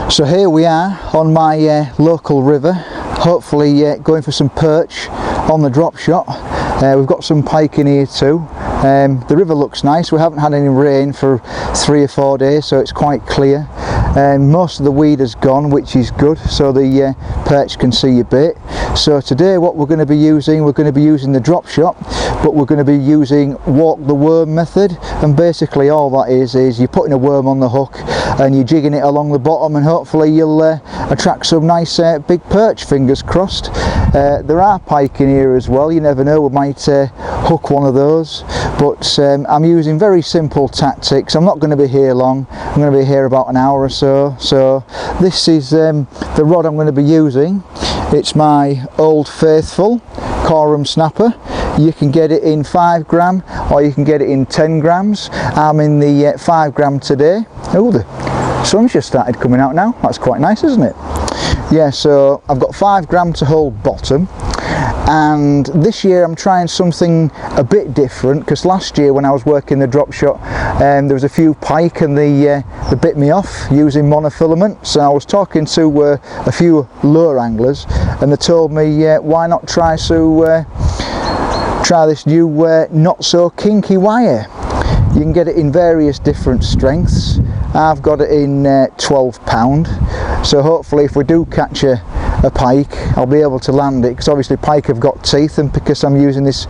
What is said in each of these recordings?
So here we are on my local river, hopefully going for some perch on the drop shot. We've got some pike in here too. The river looks nice. We haven't had any rain for 3 or 4 days, so it's quite clear. Most of the weed has gone, which is good, so the perch can see your bait. So today what we're going to be using the drop shot, but we're going to be using walk the worm method, and basically all that is you're putting a worm on the hook and you're jigging it along the bottom, and hopefully you'll attract some nice big perch, fingers crossed. There are pike in here as well, you never know, we might hook one of those, but I'm using very simple tactics. I'm not going to be here long, I'm going to be here about an hour or so. So this is the rod I'm going to be using. It's my Old Faithful Coram Snapper. You can get it in 5 gram or you can get it in 10 grams. I'm in the 5 gram today. Oh, the sun's just started coming out now. That's quite nice, isn't it? Yeah, so I've got 5 gram to hold bottom, and this year I'm trying something a bit different, because last year when I was working the drop shot there was a few pike and they bit me off using monofilament. So I was talking to a few lure anglers, and they told me why not try this new not so kinky wire. You can get it in various different strengths. I've got it in 12 pound, so hopefully if we do catch a pike I'll be able to land it, because obviously pike have got teeth, and because I'm using this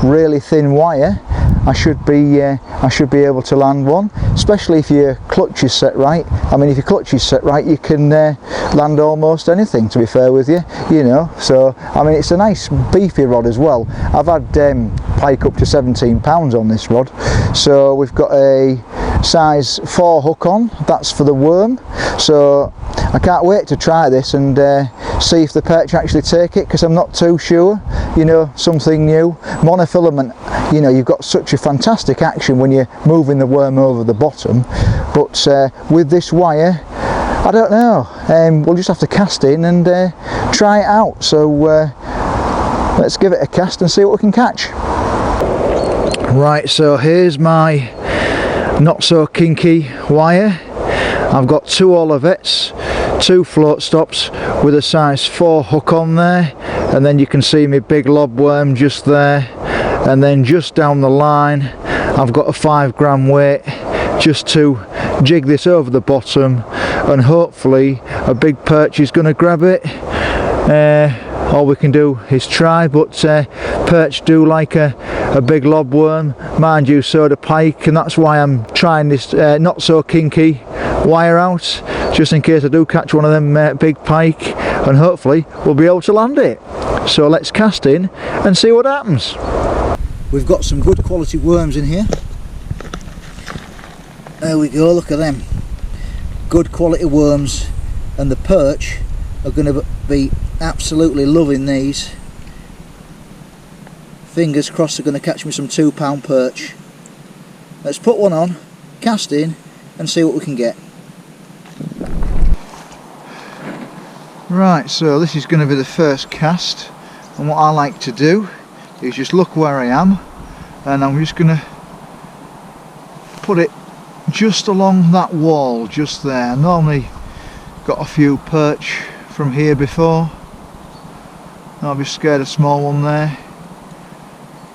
really thin wire I should be able to land one, especially if your clutch is set right. I mean, if your clutch is set right you can land almost anything, to be fair with you, you know. So I mean, it's a nice beefy rod as well. I've had pike up to 17 pounds on this rod. So we've got a size 4 hook on, that's for the worm. So I can't wait to try this and see if the perch actually take it, because I'm not too sure, you know, something new. Monofilament, you know, you've got such a fantastic action when you're moving the worm over the bottom, but with this wire I don't know. We'll just have to cast in and try it out. So let's give it a cast and see what we can catch. Right, so here's my not so kinky wire. I've got 2 Olivets, 2 float stops with a size 4 hook on there, and then you can see my big lobworm just there, and then just down the line I've got a 5 gram weight just to jig this over the bottom, and hopefully a big perch is going to grab it. All we can do is try, but perch do like a big lobworm, mind you, so do pike, and that's why I'm trying this not so kinky wire out, just in case I do catch one of them big pike, and hopefully we'll be able to land it. So let's cast in and see what happens. We've got some good quality worms in here. There we go, look at them. Good quality worms, and the perch are going to be absolutely loving these. Fingers crossed they're going to catch me some 2 pound perch. Let's put one on, cast in, and see what we can get. Right, so this is going to be the first cast, and what I like to do is just look where I am, and I'm just going to put it just along that wall just there. I normally got a few perch from here before, I'll be scared a small one there.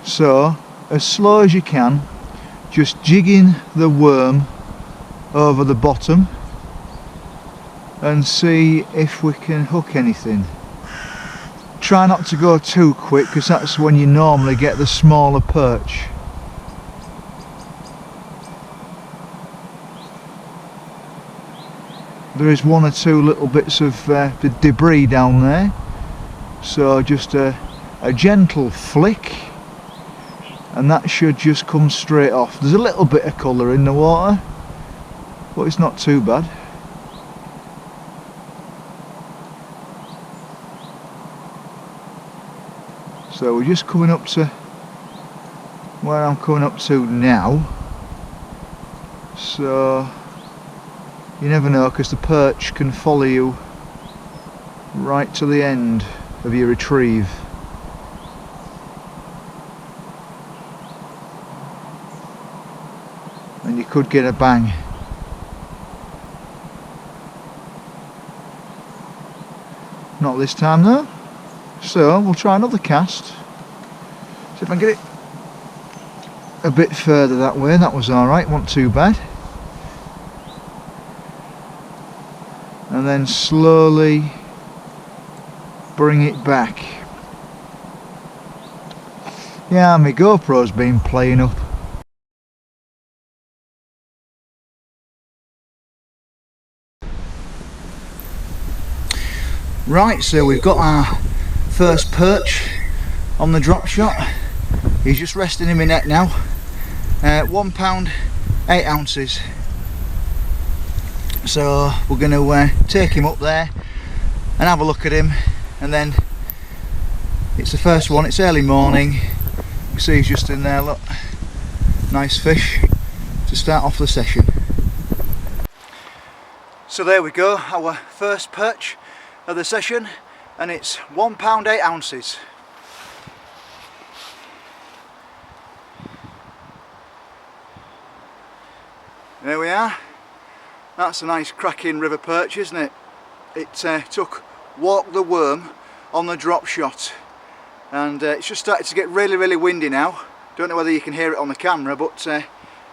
So as slow as you can, just jigging the worm over the bottom and see if we can hook anything. Try not to go too quick, because that's when you normally get the smaller perch. There is 1 or 2 little bits of the debris down there, so just a gentle flick and that should just come straight off. There's a little bit of colour in the water, but it's not too bad. So we're just coming up to where I'm coming up to now, so you never know, because the perch can follow you right to the end of your retrieve. And you could get a bang. Not this time though. So we'll try another cast. See if I can get it a bit further that way. That was alright, wasn't too bad. And then slowly bring it back. Yeah, my GoPro's been playing up. Right, so we've got our first perch on the drop shot. He's just resting in my net now. £1 8 ounces. So we're going to take him up there and have a look at him, and then it's the first one. It's early morning. You see he's just in there, look. Nice fish to start off the session. So there we go, our first perch of the session, and it's £1 8 ounces. There we are. That's a nice cracking river perch, isn't it? It took Walk the Worm on the drop shot, and it's just started to get really windy now. Don't know whether you can hear it on the camera, but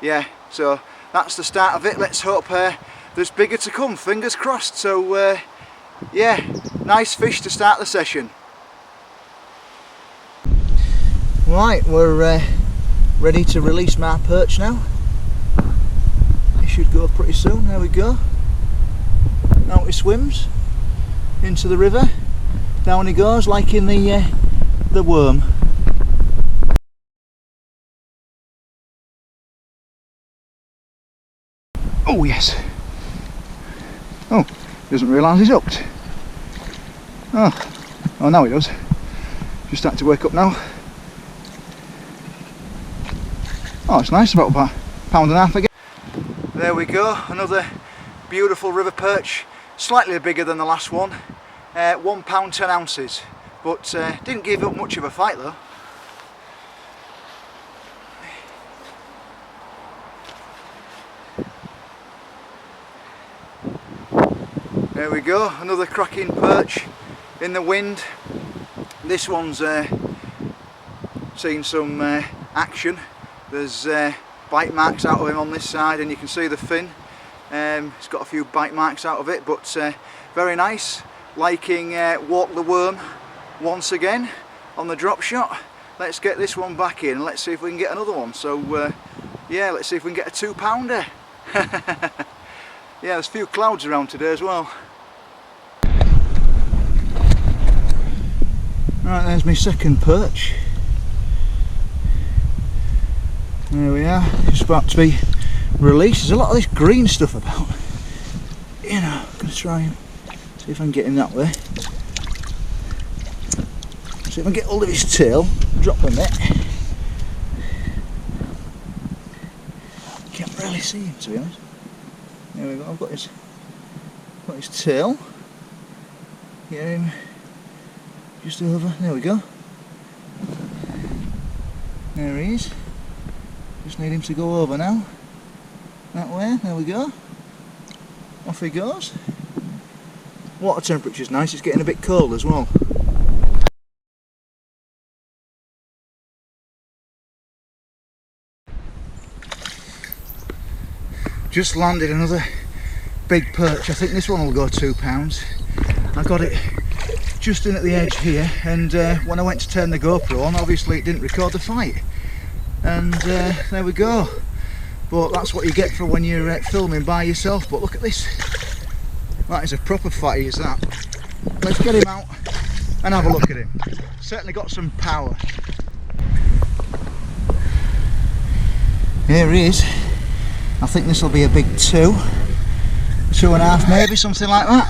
yeah, so that's the start of it. Let's hope there's bigger to come, fingers crossed. So yeah, nice fish to start the session. Right, we're ready to release my perch now. It should go pretty soon. There we go. Out he swims into the river. Down he goes like in the worm. Oh yes. Oh, doesn't realise he's hooked. Oh, now he does. Just starting to wake up now. Oh, it's nice, about £1.5 again. There we go, another beautiful river perch, slightly bigger than the last one. £1 10 ounces, but didn't give up much of a fight though. There we go, another cracking perch in the wind. This one's seen some action. There's bite marks out of him on this side, and you can see the fin. It's got a few bite marks out of it, but very nice. Liking Walk the Worm once again on the drop shot. Let's get this one back in and let's see if we can get another one. So yeah, let's see if we can get a 2-pounder. Yeah, there's a few clouds around today as well. Right, there's my second perch. There we are, just about to be released. There's a lot of this green stuff about. You know, I'm going to try and see if I can get him that way. See if I can get hold of his tail, drop him there. Can't really see him, to be honest. There we go, I've got his tail. Get him just over, there we go. There he is. Just need him to go over now. That way, there we go. Off he goes. Water temperature's nice, it's getting a bit cold as well. Just landed another big perch. I think this one will go £2. I got it just in at the edge here, and when I went to turn the GoPro on, obviously it didn't record the fight. And there we go. But that's what you get for when you're filming by yourself. But look at this. That is a proper fight, is that. Let's get him out and have a look at him. Certainly got some power. Here he is. I think this will be a big 2, 2.5 maybe, something like that.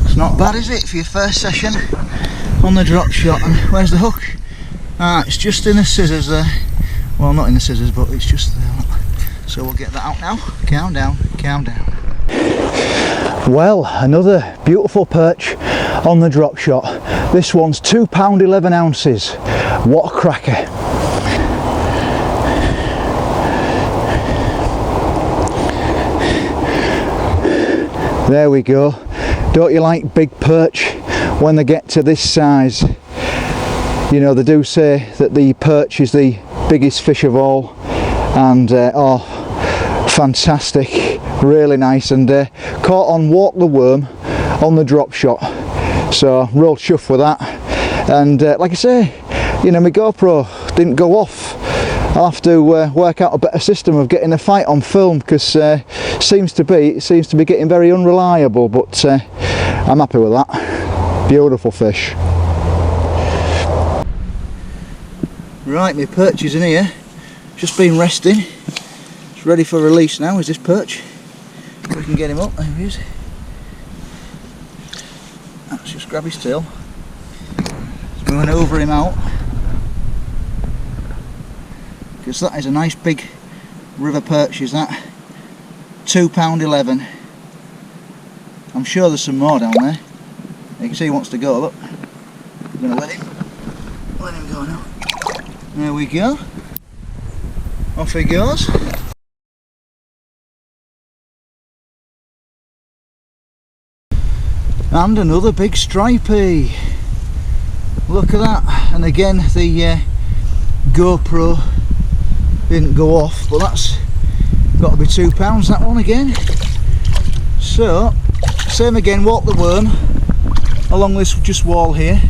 It's not bad, is it, for your first session on the drop shot? And where's the hook? Ah, it's just in the scissors there. Well, not in the scissors, but it's just there. So we'll get that out now. Calm down, calm down. Well, another beautiful perch on the drop shot. This one's £2 11 ounces. What a cracker. There we go. Don't you like big perch when they get to this size? You know, they do say that the perch is the biggest fish of all, and oh, fantastic, really nice, and caught on Walk the Worm on the drop shot, so real chuffed with that. And like I say, you know, my GoPro didn't go off. I'll have to work out a better system of getting a fight on film, because it seems to be getting very unreliable, but I'm happy with that. Beautiful fish. Right, my perch is in here, just been resting. It's ready for release now. Is this perch? We can get him up. There he is. Let's just grab his tail. Let's manoeuvre him out, because that is a nice big river perch, is that? £2.11. I'm sure there's some more down there. You can see he wants to go, look. I'm going to let him go now. There we go. Off he goes. And another big stripey. Look at that. And again, the GoPro didn't go off, but that's got to be £2, that one again. So, same again, Walk the Worm along this just wall here.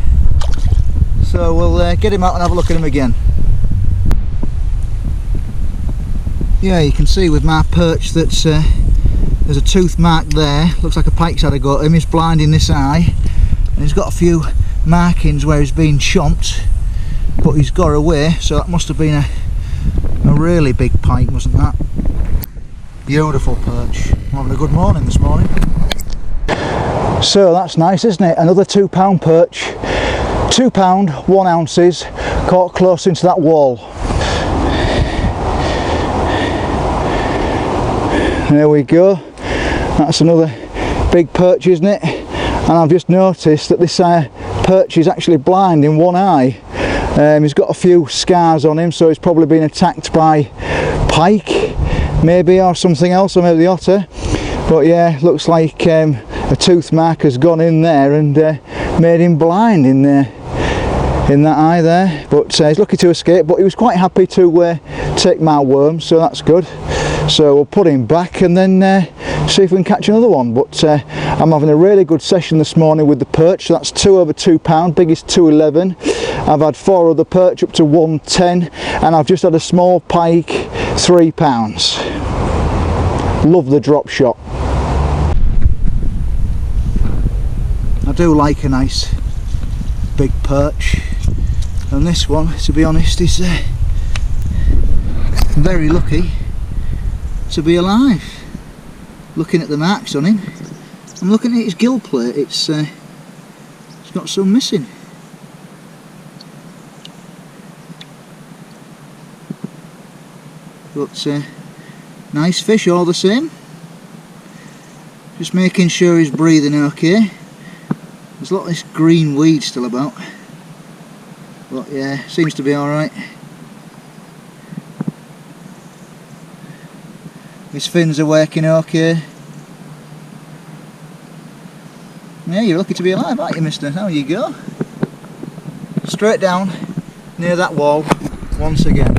So we'll get him out and have a look at him again. Yeah, you can see with my perch that there's a tooth mark there. Looks like a pike's had a go at him. He's blind in this eye, and he's got a few markings where he's been chomped, but he's got away, so that must have been a really big pike, wasn't that? Beautiful perch. I'm having a good morning this morning. So that's nice, isn't it? Another £2 perch. £2, 1 ounces, caught close into that wall. There we go. That's another big perch, isn't it? And I've just noticed that this perch is actually blind in one eye. He's got a few scars on him, so he's probably been attacked by pike, maybe, or something else, or maybe the otter. But yeah, looks like a tooth mark has gone in there and made him blind in that eye there. But he's lucky to escape, but he was quite happy to take my worm, so that's good. So we'll put him back and then see if we can catch another one. But I'm having a really good session this morning with the perch. So that's 2 over £2, biggest 2.11. I've had 4 other perch up to 1.10, and I've just had a small pike, £3. Love the drop shot. I do like a nice big perch, and this one, to be honest, is very lucky to be alive. Looking at the marks on him, I'm looking at his gill plate. It's got some missing. But nice fish all the same. Just making sure he's breathing okay. There's a lot of this green weed still about, but yeah, seems to be alright. His fins are working okay. Yeah, you're lucky to be alive, aren't you, mister? There you go. Straight down near that wall once again.